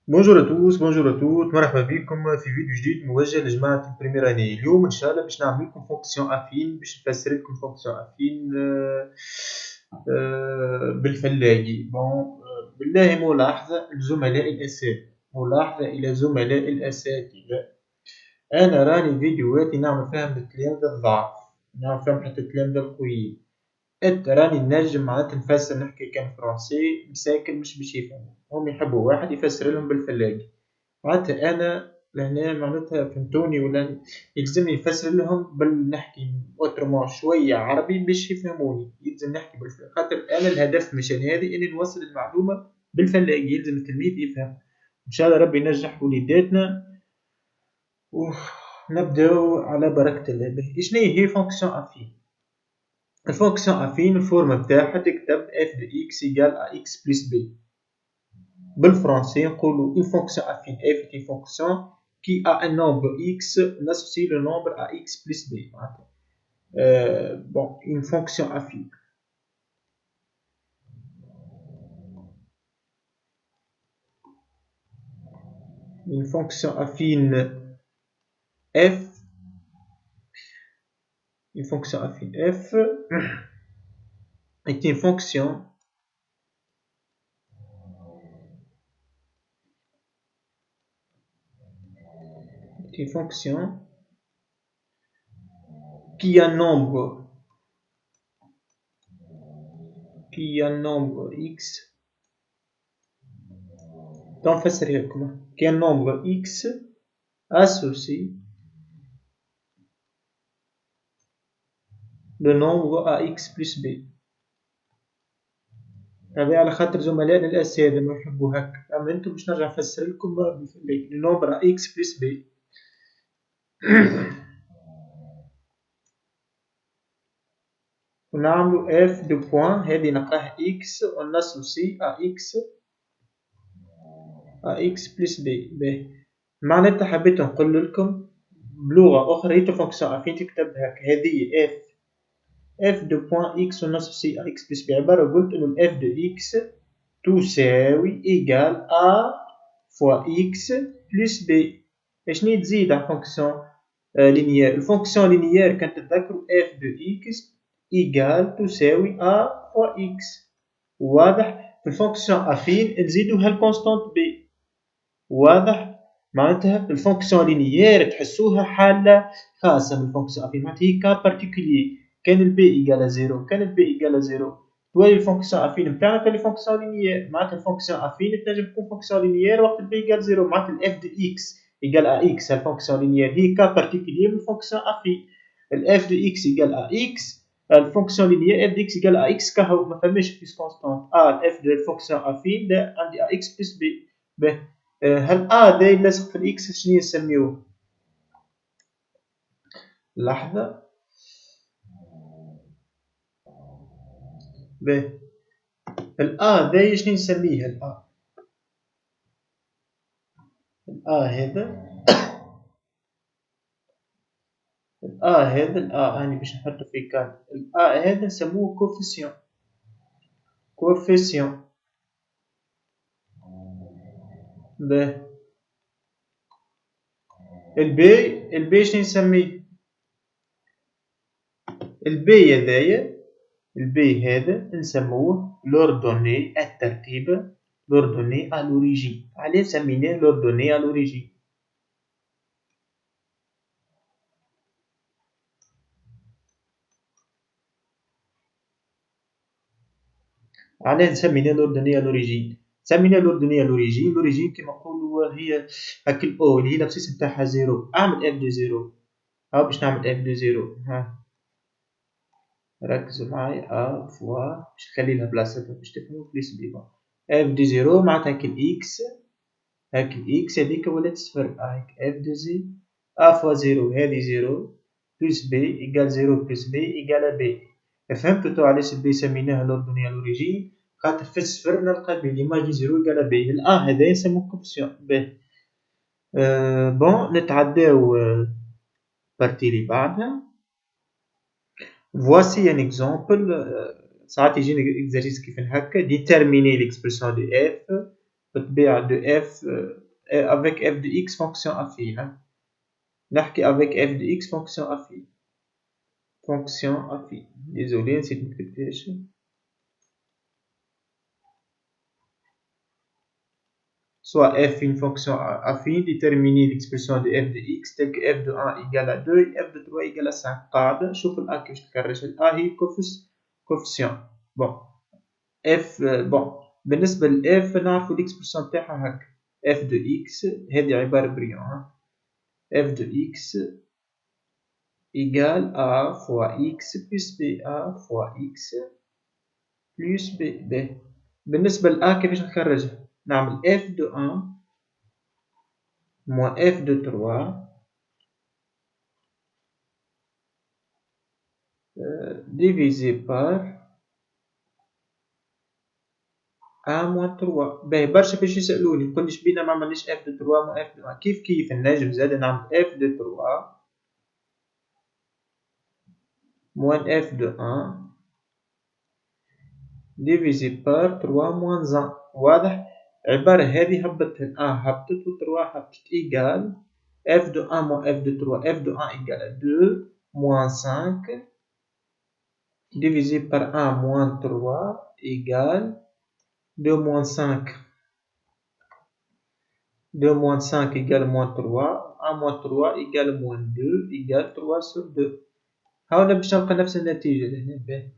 بونجور ا توس بونجور ا توت مرحبا بكم في فيديو جديد موجه لجماعة البريمير اني. اليوم ان شاء الله باش نعمل لكم فونكسيون افين، باش نفسر لكم فونكسيون افين بالفلاجي. بالله ملاحظة الزملاء الاساتذة، ملاحظة الى زملاء الاساتذة. انا راني فيديوهاتي نعمل فيها من التلامذة الضعف، نعمل فيها حتى التلامذة القويين. انت راني نجم معناتها نفسر نحكي كان فرونسي مساكن مش باش يفهموا، هم يحبوا واحد يفسر لهم بالفلاجي. معناتها انا لهنا معناتها فهمتوني ولا يلزمني نفسر لهم بالنحكي اوترومون شويه عربي باش يفهموني، يلزم نحكي بالفلاجي خاطر انا الهدف مشان هذه اني نوصل المعلومه بالفلاجي، يلزم التلميذ يفهم. ان شاء الله ربي ينجح وليداتنا. نبداو على بركه الله. شنو هي فونكسيون افين؟ الفونكسيون افين الفورمه بتاعها تكتب اف دو اكس ايكال ا اكس بلس بي. بالفرنسي نقولوا une fonction affine f est une fonction qui a un nombre x n'associe le nombre à x plus b. Bon, une fonction affine. Une fonction affine f, une fonction affine f est une fonction qui a un nombre x. Qui a un nombre x associe le nombre à x plus b. هذا على خاطر زملائنا الأساتذة ما يحبوا هكا، أما أنتم باش نرجع نفسر لكم النومبر إكس بلس بي. ونعملو اف دو بوان، هذه نقراها إكس وناسوسي إكس بلس بي. معناتها حبيت نقول لكم بلغة أخرى هي فونكسيون أفين تكتب هكا، هذه اف دو بوان إكس وناسوسي إكس بلس بي، عبارة قلت إنو الاف دو إكس تساوي إيكال أ فوا إكس بلس بي. شني تزيد على فونكسيون لينيير؟ الفونكسيون لينيير كان تتذكروا اف دو إكس إيكال تساوي أ فوا إكس. واضح؟ في الفونكسيون أفين نزيدوها الكونستانت بي. واضح؟ معناتها الفونكسيون لينيير تحسوها حالة خاصة من الفونكسيون أفين، معناتها هي كا بارتيكولي. كان البي إيكال زيرو، كان البي إيكال زيرو، تولي الفونكسيون أفين نتاعنا تولي فونكسيون لينيير. معناتها الفونكسيون أفين تنجم تكون فونكسيون لينيير وقت البي إيكال زيرو. معناتها الإف دو إكس إيكال أ إكس الفونكسيون لينيير هي كا بارتيكولي من الفونكسيون أفين. الإف دو إكس إيكال أ إكس الفونكسيون لينيير إف دو إكس إيكال أ إكس كهو ما فماش بلس كونستانت. الإف دو الفونكسيون أفين عندي أ إكس بلس بي. هل داير لاصق في الإكس شنو نسميوه؟ لحظة. باهي داير شنو نسميه؟ هذا هذا هاني باش نحطو في كان. هذا نسموه كوفيسيون. باهي البي شنو نسميه؟ البي هذا نسموه لوردوني الترتيب، لوردوني à l'origine. علاه سميناه لوردوني à l'origine؟ علاه سميناه لوردوني à l'origine؟ سميناه لوردوني à l'origine. لوريجين كيما نقولوا هي هاك الأو اللي هي الأبسيس نتاعها زيرو. أعمل اف دو زيرو. هاو باش نعمل اف دو زيرو. ركزوا معايا. فوا باش نخليلها بلاصتها باش تفهموا بليس بيبا. اف دو زيرو معناتها هاك الإكس هاذيك ولات صفر. هاك اف دو زي فوا زيرو هذه زيرو بلس بي إيكال زيرو بلس بي إيكال بي. فهمتوا تو علاش البي سميناها لوردوني à l'origine؟ خاطر في الصفر نلقى بي ليماج دو زيرو إيكال بي. هذا يسموه كوفيسيون. باهي بون نتعداو بارتي لي بعدها. Voici un exemple. ساعات يجينا exercice كيف هكا. Déterminer l'expression de f بالطبيعة دو اف avec f de x fonction affine. نحكي avec f de x fonction affine. Fonction affine. Désolé نسيت مكتبتهاش. Soit f une fonction affine, déterminer l'expression de f de x telle que f de 1 égale à 2 et f de 3 égale à 5. قاعدة شوف ال a كيفاش تكررش. ال a هي coefficient. Bon. f bon. بالنسبة ل f نعرفو l'expression تاعها هكا. f de x هذه عبارة بريون. f de x égale a fois x plus b. a fois x plus b. بالنسبة ل a كيفاش نخرجها؟ نعمل f de 1 moins f de 3 divisé par 1 moins 3. باهي برشا باش يسألوني يقول لي شبينا ما عملناش f de 3 moins f de 1. كيف نجم زاد نعمل f de 3 moins f de 1 divisé par 3 moins 1. واضح؟ العبارة هذه هبطت ال a هبطت و 3 هبطت égal f de 1 moins f de 3. f de 1 égale à 2 moins 5 divisé par 1 moins 3 égale 2 moins 5. 2 moins 5 égale moins 3. 1 moins 3 égale moins 2 égale 3 sur 2. هاونا باش نلقى نفس النتيجة لهنا.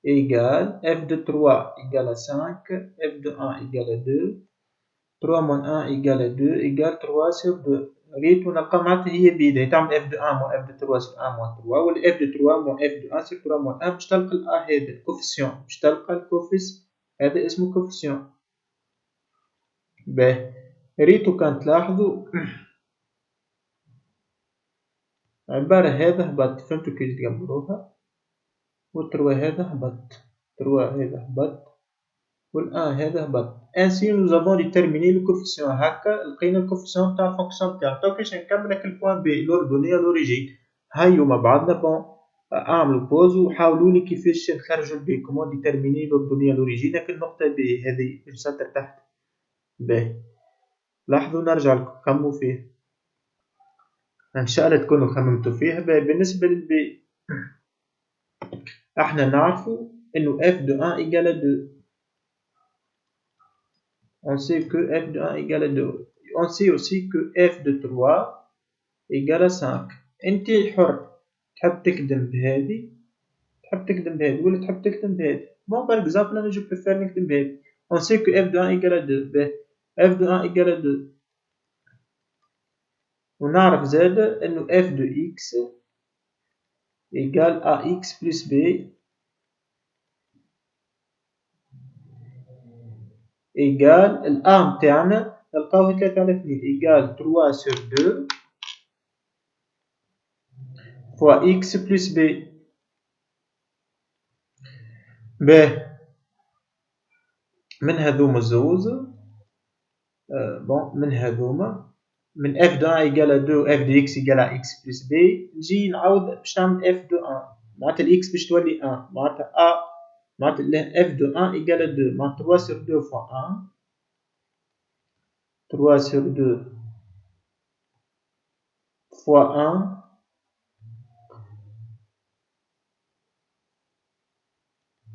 Égale f de 3 égale à 5. f de 1 égale à 2. 3 moins 1 égale à 2 égale 3 sur 2. ريتو نلقى معناتها هي بيدها تعمل f de 1 moins f de 3 sur 1 moins 3 ولا f de 3 moins f de 1 sur 3 moins 1 باش تلقى ال a هذا الكوفيسيون. باش تلقى الكوفيس هذا اسمه كوفيسيون. باهي ريتو كان تلاحظوا العبارة هذا هبط. فهمتوا كيف تقبلوها؟ والتروا هذا هبط. التروا هذا هبط والآن هذا هبط. ainsi nous avons déterminé le coefficient. هكا لقينا الكوفيسيون تاع الفونكسيون تاعنا. تو كيفاش نكمل هاك البوان بي الأردنية لوريجين. هيا مع بعضنا بون اعملوا بوز وحاولوا لي كيفاش نخرجوا البي. كومون ديترميني الأردنية لوريجين هاك النقطة بي هذه في السطر تحت. باهي لاحظوا نرجع لكم خمموا فيه. ان شاء الله تكونوا خممتوا فيه. بالنسبة للبي احنا نعرفوا انه f de 1 égale à 2. On sait que f de 1 égale à 2. On sait aussi que f de 3 égale à 5. انت حر تحب تكتب بهذه تحب تكتب بهذه ولا تحب تكتب بهذه. bon par exemple انا جو بريفير نكتب بهذه. On sait que f de 1 égale à 2. f de 1 égale à 2 ونعرف زاد انه f de x égale à x plus b égale ال a متاعنا نلقاوه 3 على 2 égale 3 sur 2 fois x plus b. باهي من هذوما الزوز bon من هذوما من f de 1 égale à 2 f de x égale à x plus b نجي نعوض باش نعمل f de 1 معناتها الاكس باش تولي 1 معناتها a معناتها f de 1 égale à 2 معناتها 3 sur 2 fois 1 3 sur 2 fois 1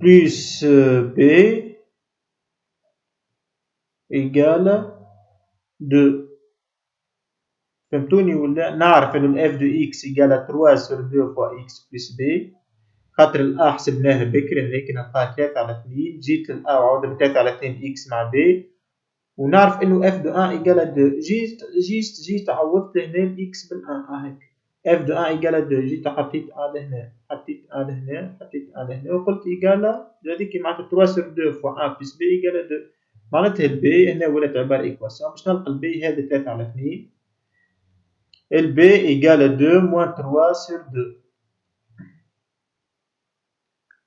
plus b égale 2. فهمتوني ولا؟ نعرف انه ال f de x égale 3 sur 2 fois x plus b خاطر ال a حسبناها بكري هذيك نلقاها 3 على 2 جيت ال a وعوض ب 3 على 2 x مع b ونعرف انه f de 1 égale 2. جيت عوضت هنا ال x بال 1 هيك f de 1 égale 2 جيت حطيت a لهنا حطيت a لهنا حطيت a لهنا وقلت égale هذيك معناتها 3 sur 2 fois 1 plus b égale 2 معناتها ال b هنا ولات عبارة ايكواسيون باش نلقى ال b هذا 3 على 2 ال b égale 2 moins 3 sur 2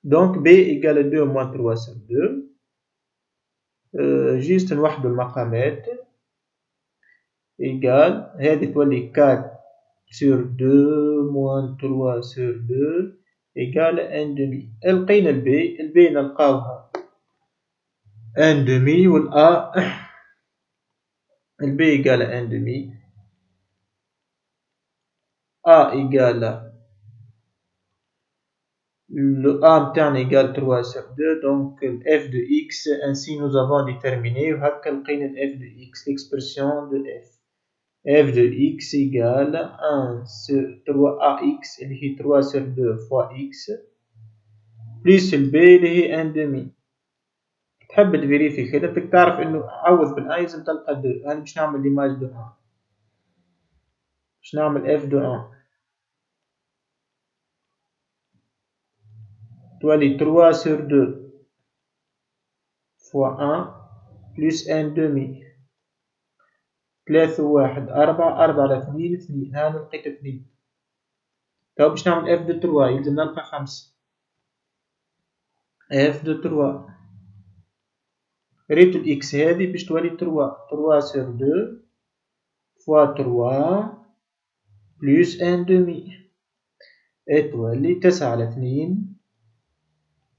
donc b égale 2 moins 3 sur 2 جيست نوحدوا المقامات égale هذه تولي 4 sur 2 moins 3 sur 2 égale 1 demi. لقينا البي. البي نلقاوها 1 demi وال a الB égale à 1 demi, A égale le A égale 3 sur 2, donc f de x, ainsi nous avons déterminé وهكا لقينا f de x, l'expression de f. f de x égale 1 sur 3ax اللي هي 3 sur 2 fois x plus الb اللي هي 1 demi. تحب تفيريفي كده بدك تعرف انه عوض بالان لازم تلقى 2. انا باش نعمل ليماج دو 1، باش نعمل f de 1 تولي 3 sur 2 fois 1 plus 1 demi. 3 و1 4 4 على 2 2. هانا لقيت 2. تو باش نعمل f de 3 يلزم نلقى 5. f de 3 ريت الإكس هذه باش تولي 3 sur 2 fois 3 plus 1 demi تولي 9 على 2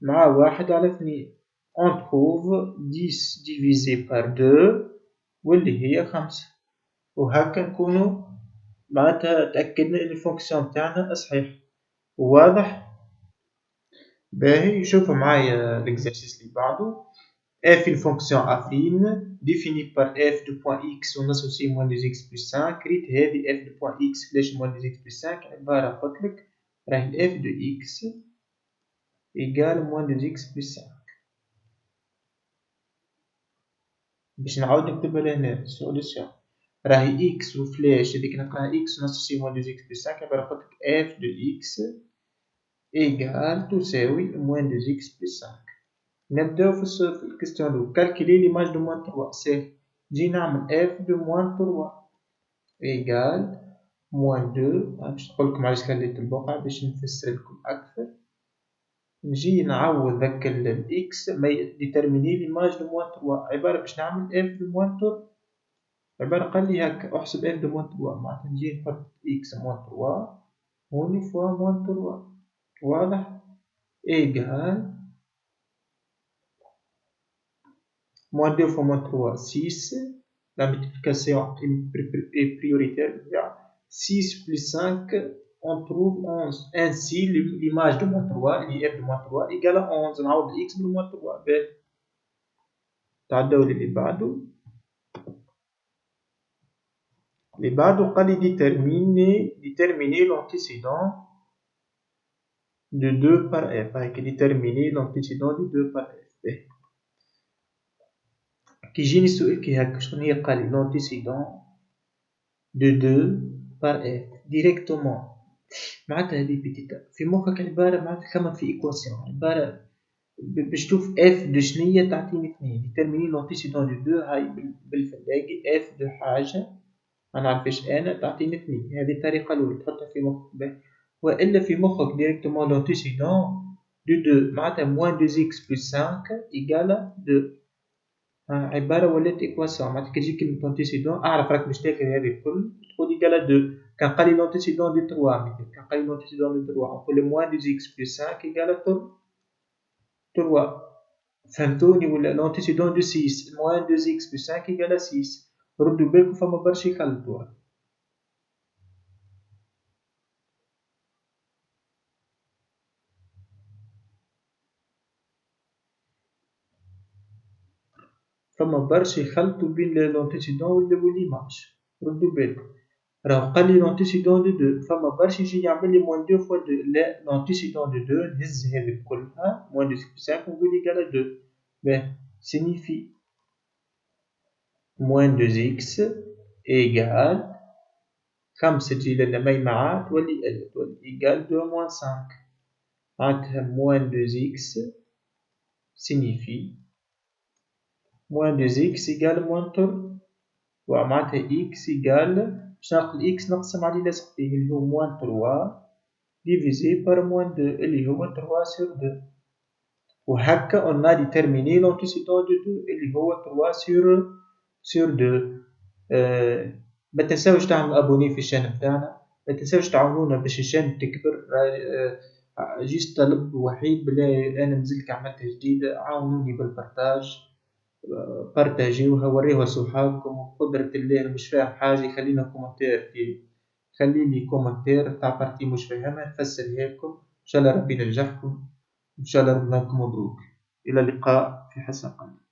مع 1 على 2. on trouve 10 divisé par 2 واللي هي 5. وهكا نكونوا معناتها تأكدنا ان الفونكسيون تاعنا صحيح. واضح؟ باهي شوفوا معايا l'exercice اللي بعده. f une fonction affine définie par f de point x on associe moins 2x plus 5. ريت هذه f de point x فلاش moins 2x plus 5 عبارة قلتلك راهي f de x égale moins 2x plus 5. باش نعاود نكتبها لهنا solution. راهي x وفلاش هذيك نلقاها x ناسوسي moins 2x plus 5 عبارة قلتلك f de x égale تساوي moins 2x plus 5. نبداو في الكستيون الأولى. كالكولي ليماج دو موان 3 ساهل. نجي نعمل f de moins 3 égale moins 2. باش نقولكم علاش خليت البقعة باش نفسرلكم أكثر. نجي نعوض ذاك الإكس ما ديترميني ليماج دو موان 3 عبارة باش نعمل f de moins 3 عبارة قالي هاكا احسب f de moins 3 معناتها نجي نحط x moins 3 هوني فوا moins 3. واضح؟ égale moins 2 fois moins 3 6. La multiplication est prioritaire. 6 plus 5 on trouve 11. Ainsi l'image de moins 3 اللي f de moins 3 égale à 11. نعوض x de moins 3. باهي تعداو اللي بعده. اللي بعده قالي déterminer l'antécédent de 2 par f. هاكا déterminer l'antécédent de 2 par f. باهي كي يجيني السؤال كي هاكا شكون هي قالي l'antécédent de 2 par f directement معناتها هذه بيتيتا في مخك عبارة معناتها كما في إيكواسيون عبارة باش تشوف f دو شنية تعطيني 2 ديترميني لونتيسيدون دو 2 هاي بالفلاقي f دو حاجة ما نعرفش أنا تعطيني 2. هذه الطريقة الأولى تحطها في مخك. وإلا في مخك ديريكتومون لونتيسيدون دو 2 معناتها موان 2x بلس 5 إيكالا 2. عبارة ولات إيكواسيون معناتها كي تجي كلمة لونتيسيدون أعرف راك باش تاخذ هذه الكل تقول إيكالا 2. كان قالي لونتيسيدون دو 3 مثلا كان قالي لونتيسيدون دو 3 نقول موان 2x بلس 5 إيكالا 3. فهمتوني ولا لونتيسيدون دو 6 موان 2x بلس 5 إيكالا 6. ردوا بالكم فما برشا يخلطوها. فما برشا يخلطوا بين لونتيسيدون والليماج. ردوا بالكم راه قال لي لونتيسيدون دو 2 فما برشا يجي يعمل لي موان 2 فوا 2. لا لونتيسيدون دو 2 نهز هذه كلها موان 2 بلس 5 ونقول إيكالا 2. باه سينيفي موان 2x إيكال 5 تجي لنا مع تولي ال تولي إيكال 2 موان 5 معناتها موان 2x سينيفي موان 2x إيكال موان 3 ومعناتها x إيكال باش ناخد x نقسم على اللي لاصق فيه اللي هو موان 3 ديفيزي بار موان 2 اللي هو 3 sur 2. وهكا on a déterminé l'antécédent de 2 اللي هو 3 sur 2. ما تنساوش تعملوا ابوني في الشانل بتاعنا. ما تنساوش تعاونونا باش الشانل تكبر. جيست طلب وحيد بالله انا مازلت عملتها جديدة عاونوني بالبارتاج بارتاجيوها وريوها لصحابكم، وبقدرة الله اللي مش فاهم حاجة يخلينا كومنتير خليلي كومنتير تاع بارتي مش فاهمها نفسرها لكم، إن شاء الله ربي ينجحكم، إن شاء الله رمضانكم مبروك، إلى اللقاء في حسن قلب.